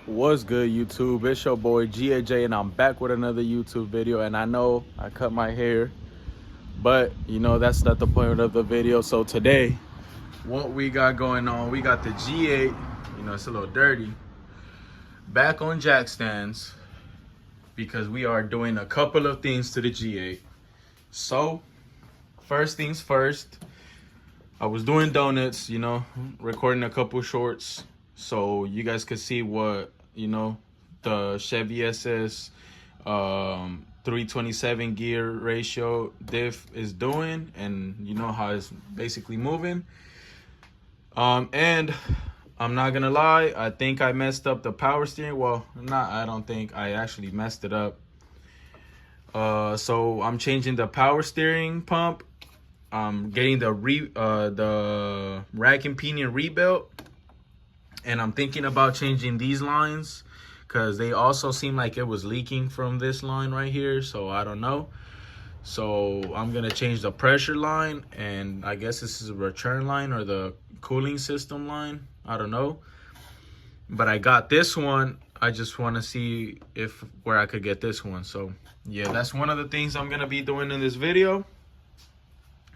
What's good, YouTube? It's your boy GAJ, and I'm back with another YouTube video. And I know I cut my hair, but that's not the point of the video. So today, what we got going on, we got the G8. It's a little dirty, back on jack stands, because we are doing a couple of things to the G8. So first things first, I was doing donuts, recording a couple shorts so you guys could see what the Chevy SS 327 gear ratio diff is doing, and how it's basically moving. And I'm not gonna lie, I think I messed up the power steering. Well, I don't think I actually messed it up. So I'm changing the power steering pump. Getting the rack and pinion rebuilt, and I'm thinking about changing these lines because they also seem like it was leaking from this line right here. So I don't know. So I'm gonna change the pressure line, and I guess this is a return line or the cooling system line. I don't know, but I got this one. I just want to see where I could get this one. So yeah, that's one of the things I'm gonna be doing in this video.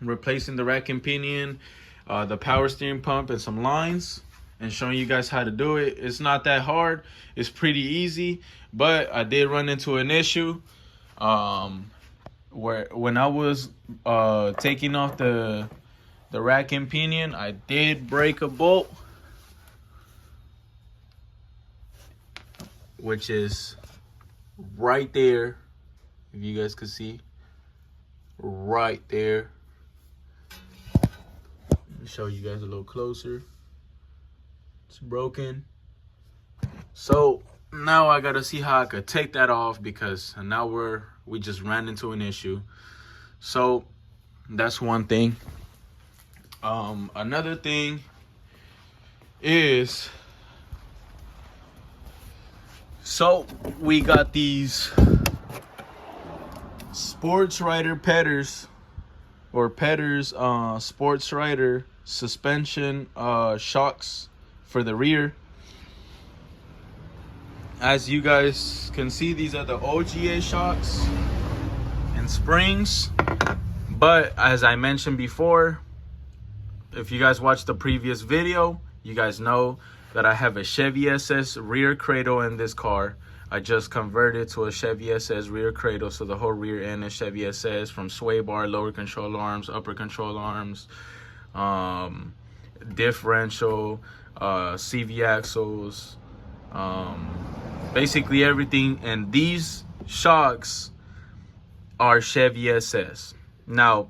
Replacing the rack and pinion, the power steering pump, and some lines, and showing you guys how to do it. It's not that hard, it's pretty easy, but I did run into an issue where when I was taking off the rack and pinion, I did break a bolt, which is right there, if you guys could see, right there. Show you guys a little closer. It's broken. So now I gotta see how I could take that off, because now we just ran into an issue. So that's one thing. Another thing is, so we got these Sports Rider pedders, or pedders Sports Rider suspension shocks for the rear. As you guys can see, these are the OGA shocks and springs, but as I mentioned before, if you guys watched the previous video, you guys know that I have a Chevy SS rear cradle in this car. I just converted to a Chevy SS rear cradle, so the whole rear end is Chevy SS, from sway bar, lower control arms, upper control arms, differential, CV axles, basically everything. And these shocks are Chevy SS. Now,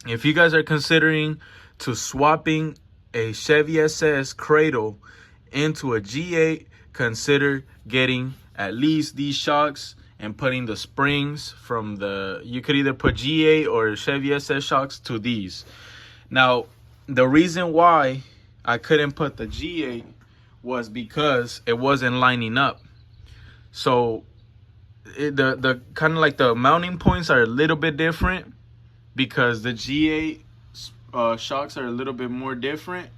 if you guys are considering to swapping a Chevy SS cradle into a G8, consider getting at least these shocks and putting the springs from you could either put G8 or Chevy SS shocks to these. Now, the reason why I couldn't put the G8 was because it wasn't lining up. So the kind of like the mounting points are a little bit different, because the G8 shocks are a little bit more different.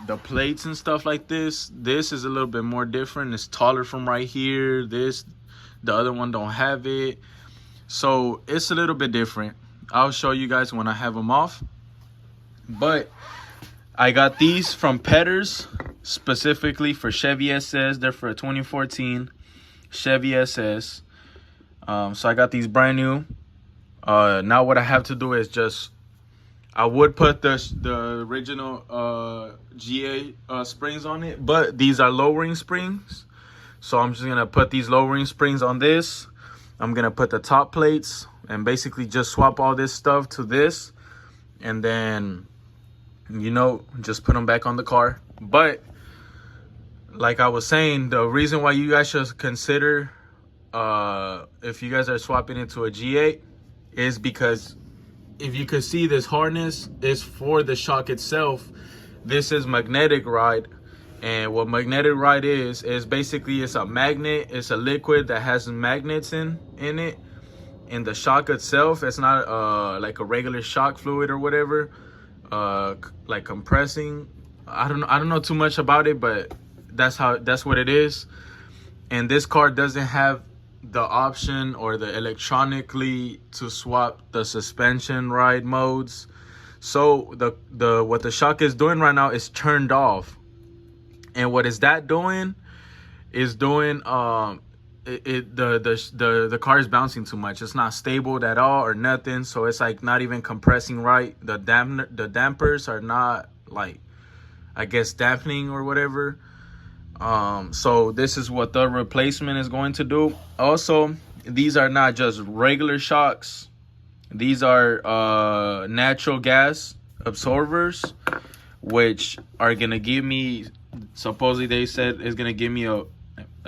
The plates and stuff like this is a little bit more different. It's taller from right here. The other one don't have it, so it's a little bit different. I'll show you guys when I have them off. But I got these from Pedders specifically for Chevy SS. They're for a 2014 Chevy SS. So I got these brand new. Now what I have to do is I would put the original GA springs on it, but these are lowering springs. So I'm just gonna put these lowering springs on this. I'm gonna put the top plates and basically just swap all this stuff to this, and then just put them back on the car. But like I was saying, the reason why you guys should consider if you guys are swapping into a G8 is because, if you could see, this harness is for the shock itself. This is magnetic ride, and what magnetic ride is basically, it's a magnet. It's a liquid that has magnets in it. In the shock itself, it's not like a regular shock fluid or whatever, like compressing. I don't know too much about it, but that's what it is. And this car doesn't have the option or the electronically to swap the suspension ride modes. So the what the shock is doing right now is turned off. And what is that doing is doing the car is bouncing too much. It's not stable at all or nothing. So it's like not even compressing right. The dampers are not, like, I guess, dampening or whatever. So this is what the replacement is going to do. Also, these are not just regular shocks. These are natural gas absorbers, which are gonna give me, supposedly they said, is gonna give me a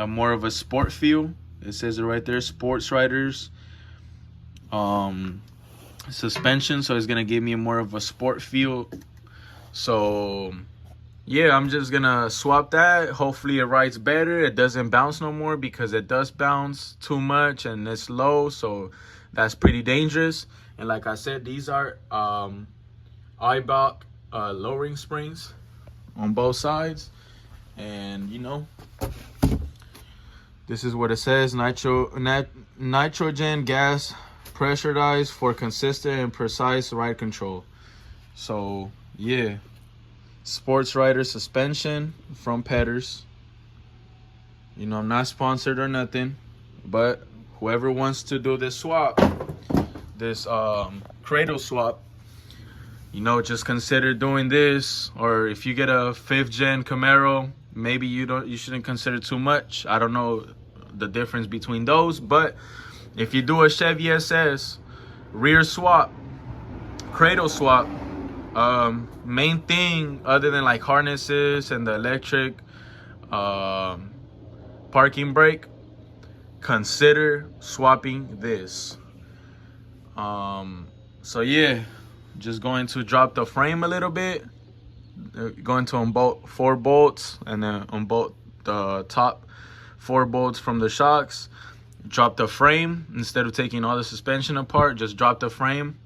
more of a sport feel. It says it right there, sports riders suspension. So it's gonna give me more of a sport feel. So yeah, I'm just gonna swap that. Hopefully it rides better. It doesn't bounce no more, because it does bounce too much and it's low, so that's pretty dangerous. And like I said, these are Eibach lowering springs on both sides. And you know, this is what it says: nitrogen gas pressurized for consistent and precise ride control. So yeah, sports rider suspension from Pedders. You know, I'm not sponsored or nothing, but whoever wants to do this swap, this cradle swap, you know, just consider doing this. Or if you get a 5th gen Camaro, maybe you shouldn't consider too much. I don't know the difference between those, but if you do a Chevy SS rear swap, cradle swap, main thing other than like harnesses and the electric parking brake, consider swapping this. So yeah, just going to drop the frame a little bit, going to unbolt 4 bolts and then unbolt the top 4 bolts from the shocks. Drop the frame. Instead of taking all the suspension apart, just drop the frame,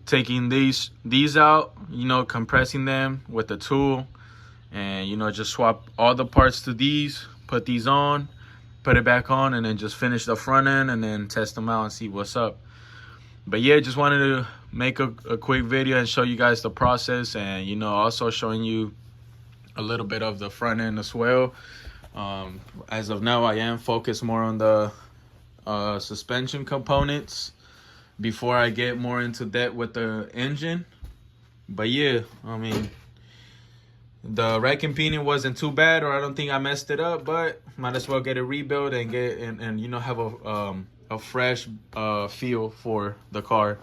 taking these out, you know, compressing them with the tool, and you know, just swap all the parts to these, put these on, put it back on, and then just finish the front end and then test them out and see what's up. But yeah, just wanted to make a quick video and show you guys the process, and you know, also showing you a little bit of the front end as well. As of now, I am focused more on the suspension components before I get more into depth with the engine. But yeah, I mean, the rack and pinion wasn't too bad, or I don't think I messed it up, but might as well get it rebuilt and get and you know, have a fresh feel for the car.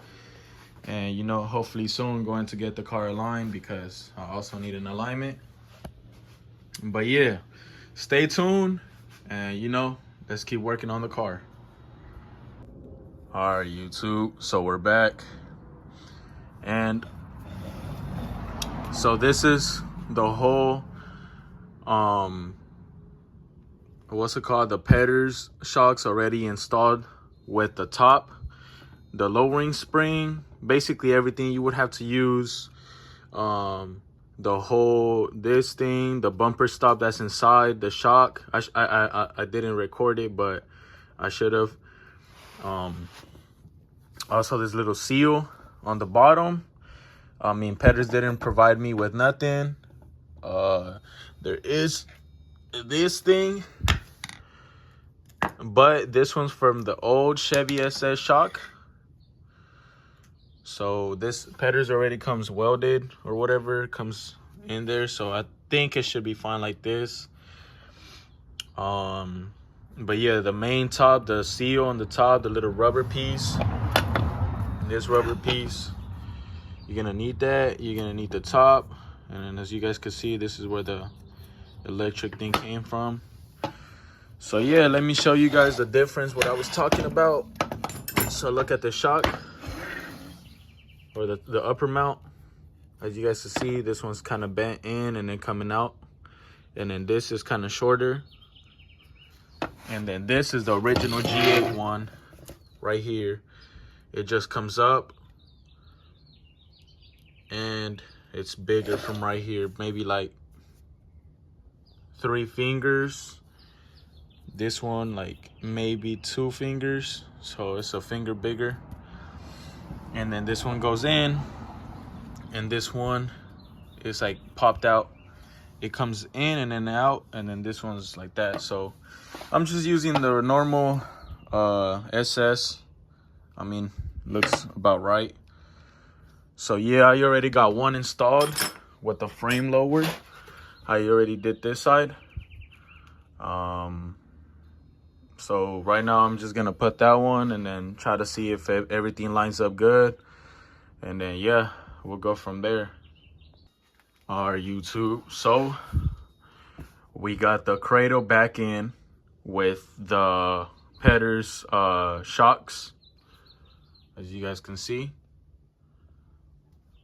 And you know, hopefully soon going to get the car aligned, because I also need an alignment. But yeah, stay tuned, and you know, let's keep working on the car. All right, YouTube, so we're back, and so this is the whole what's it called, the Pedders shocks already installed, with the top, the lowering spring, basically everything you would have to use, the whole this thing, the bumper stop that's inside the shock. I didn't record it, but I should have. Also this little seal on the bottom. I mean, Pedders didn't provide me with nothing. There is this thing, but this one's from the old Chevy SS shock. So this Pedders already comes welded or whatever, comes in there, so I think it should be fine like this. But yeah, the main top, the seal on the top, the little rubber piece, this rubber piece, you're gonna need that. You're gonna need the top, and then as you guys can see, this is where the electric thing came from. So yeah, let me show you guys the difference, what I was talking about. So look at the shock, or the upper mount. As you guys can see, this one's kind of bent in and then coming out, and then this is kind of shorter, and then this is the original G8 one right here. It just comes up and it's bigger from right here, maybe like 3 fingers. This one like maybe 2 fingers, so it's a finger bigger. And then this one goes in, and this one is like popped out. It comes in and then out, and then this one's like that. So I'm just using the normal SS. I mean, looks about right. So yeah, I already got one installed with the frame lowered. I already did this side. So right now I'm just gonna put that one and then try to see if everything lines up good. And then yeah, we'll go from there. All right, YouTube. So we got the cradle back in with the pedders shocks, as you guys can see.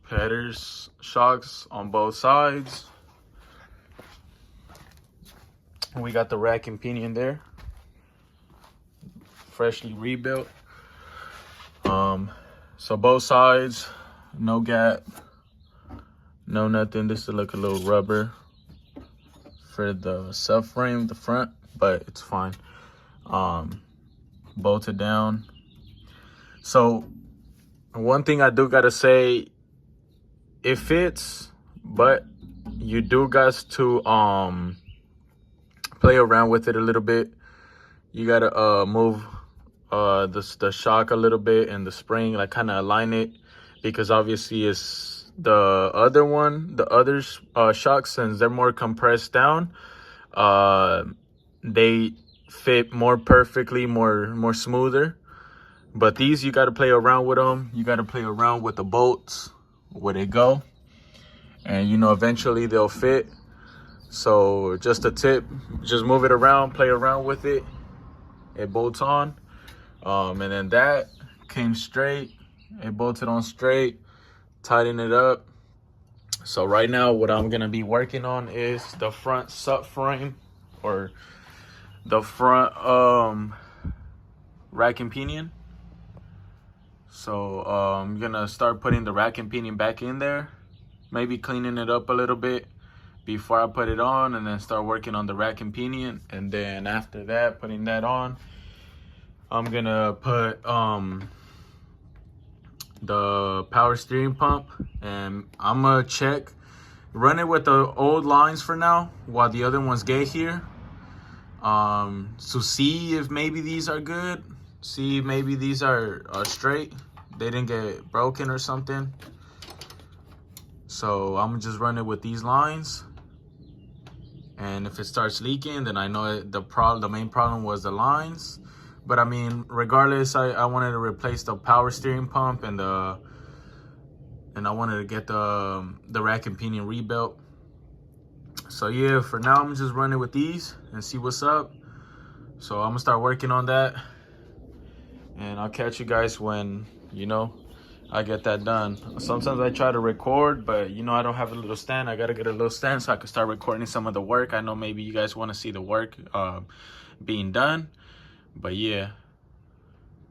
Pedders shocks on both sides. We got the rack and pinion there, freshly rebuilt. So both sides, no gap, no nothing. This is like a little rubber for the subframe, the front, but it's fine. Bolted down. So one thing I do gotta say, it fits, but you do got to play around with it a little bit. You gotta move the shock a little bit and the spring, like kind of align it, because obviously it's the other shocks, since they're more compressed down, they fit more perfectly, more smoother. But these, you got to play around with them. You got to play around with the bolts where they go, and you know, eventually they'll fit. So just a tip, just move it around, play around with it. It bolts on. And then that came straight. It bolted on straight. Tighten it up. So right now what I'm gonna be working on is the front subframe, or the front rack and pinion. So I'm gonna start putting the rack and pinion back in there, maybe cleaning it up a little bit before I put it on, and then start working on the rack and pinion. And then after that, putting that on, I'm gonna put the power steering pump, and I'm gonna run it with the old lines for now while the other ones get here, to see if maybe these are good, see if maybe these are straight, they didn't get broken or something. So I'm gonna just run it with these lines, and if it starts leaking, then I know the main problem was the lines. But I mean, regardless, I wanted to replace the power steering pump, and I wanted to get the rack and pinion rebuilt. So yeah, for now I'm just running with these and see what's up. So I'm gonna start working on that, and I'll catch you guys when, you know, I get that done. Sometimes I try to record, but you know, I don't have a little stand. I gotta get a little stand so I can start recording some of the work. I know maybe you guys want to see the work being done. But yeah,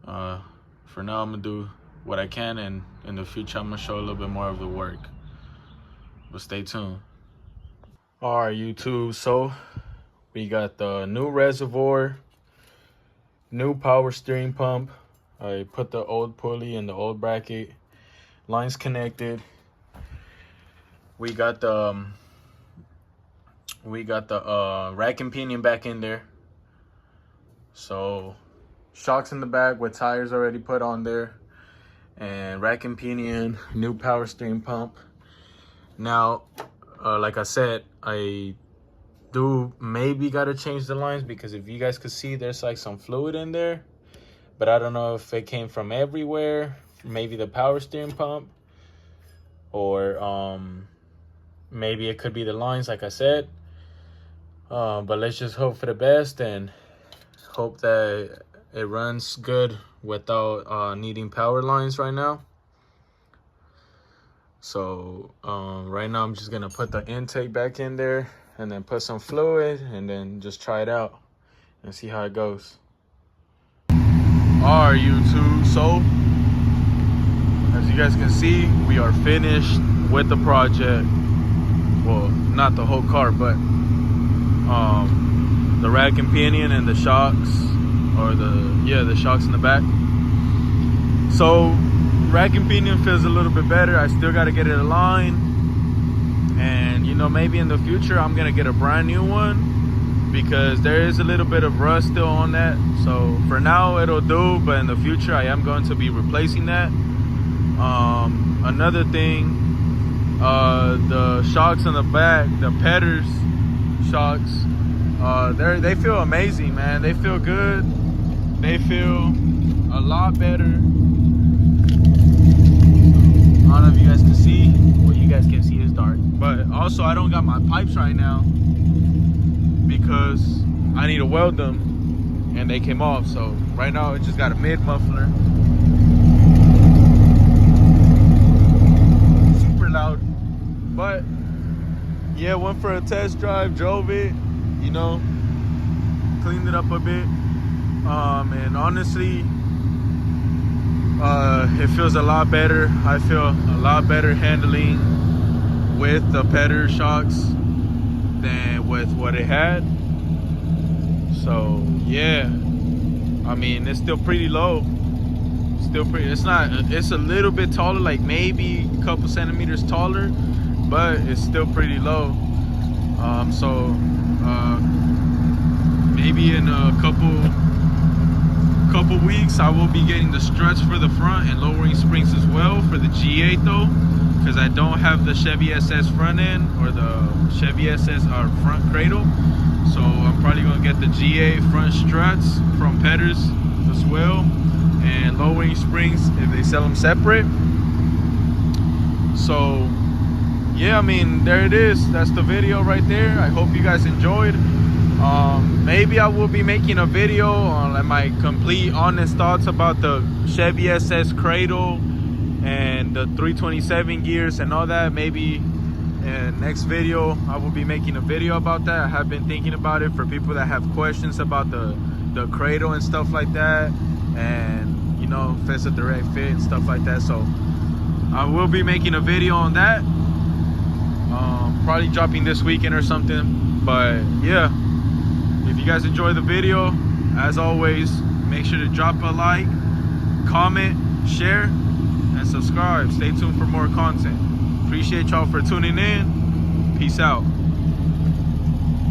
for now I'm gonna do what I can, and in the future I'm gonna show a little bit more of the work. But stay tuned. All right, YouTube. So we got the new reservoir, new power steering pump. I put the old pulley in the old bracket. Lines connected. We got the rack and pinion back in there. So shocks in the back with tires already put on there, and rack and pinion, new power steering pump. Now, like I said, I do maybe gotta change the lines, because if you guys could see, there's like some fluid in there, but I don't know if it came from everywhere, maybe the power steering pump, or maybe it could be the lines, like I said. But let's just hope for the best and hope that it runs good without needing power lines right now. So right now I'm just gonna put the intake back in there, and then put some fluid, and then just try it out and see how it goes. All right, YouTube. So as you guys can see, we are finished with the project. Well, not the whole car, but the rack and pinion and the shocks, or the shocks in the back. So rack and pinion feels a little bit better. I still got to get it aligned, and you know, maybe in the future I'm gonna get a brand new one, because there is a little bit of rust still on that. So for now it'll do, but in the future I am going to be replacing that. Another thing, the shocks on the back, the pedders shocks, they feel amazing, man. They feel good. They feel a lot better. I don't know if you guys can see. Well, you guys can see, it's dark. But also, I don't got my pipes right now because I need to weld them, and they came off. So right now, it just got a mid muffler. Super loud. But yeah, went for a test drive, drove it, you know, cleaned it up a bit. And honestly, it feels a lot better. I feel a lot better handling with the pedder shocks than with what it had. So yeah, I mean, it's still pretty low. Still pretty, it's a little bit taller, like maybe a couple centimeters taller, but it's still pretty low. Maybe in a couple weeks I will be getting the struts for the front and lowering springs as well for the G8 though, because I don't have the Chevy SS front end or the Chevy SS front cradle. So I'm probably gonna get the G8 front struts from Pedders as well, and lowering springs if they sell them separate. So yeah, I mean, there it is. That's the video right there. I hope you guys enjoyed. Maybe I will be making a video on like my complete honest thoughts about the Chevy SS cradle and the 327 gears and all that. Maybe in next video I will be making a video about that. I have been thinking about it for people that have questions about the cradle and stuff like that, and you know, if it's a direct fit and stuff like that. So I will be making a video on that, probably dropping this weekend or something. But yeah, if you guys enjoy the video, as always, make sure to drop a like, comment, share, and subscribe. Stay tuned for more content. Appreciate y'all for tuning in. Peace out.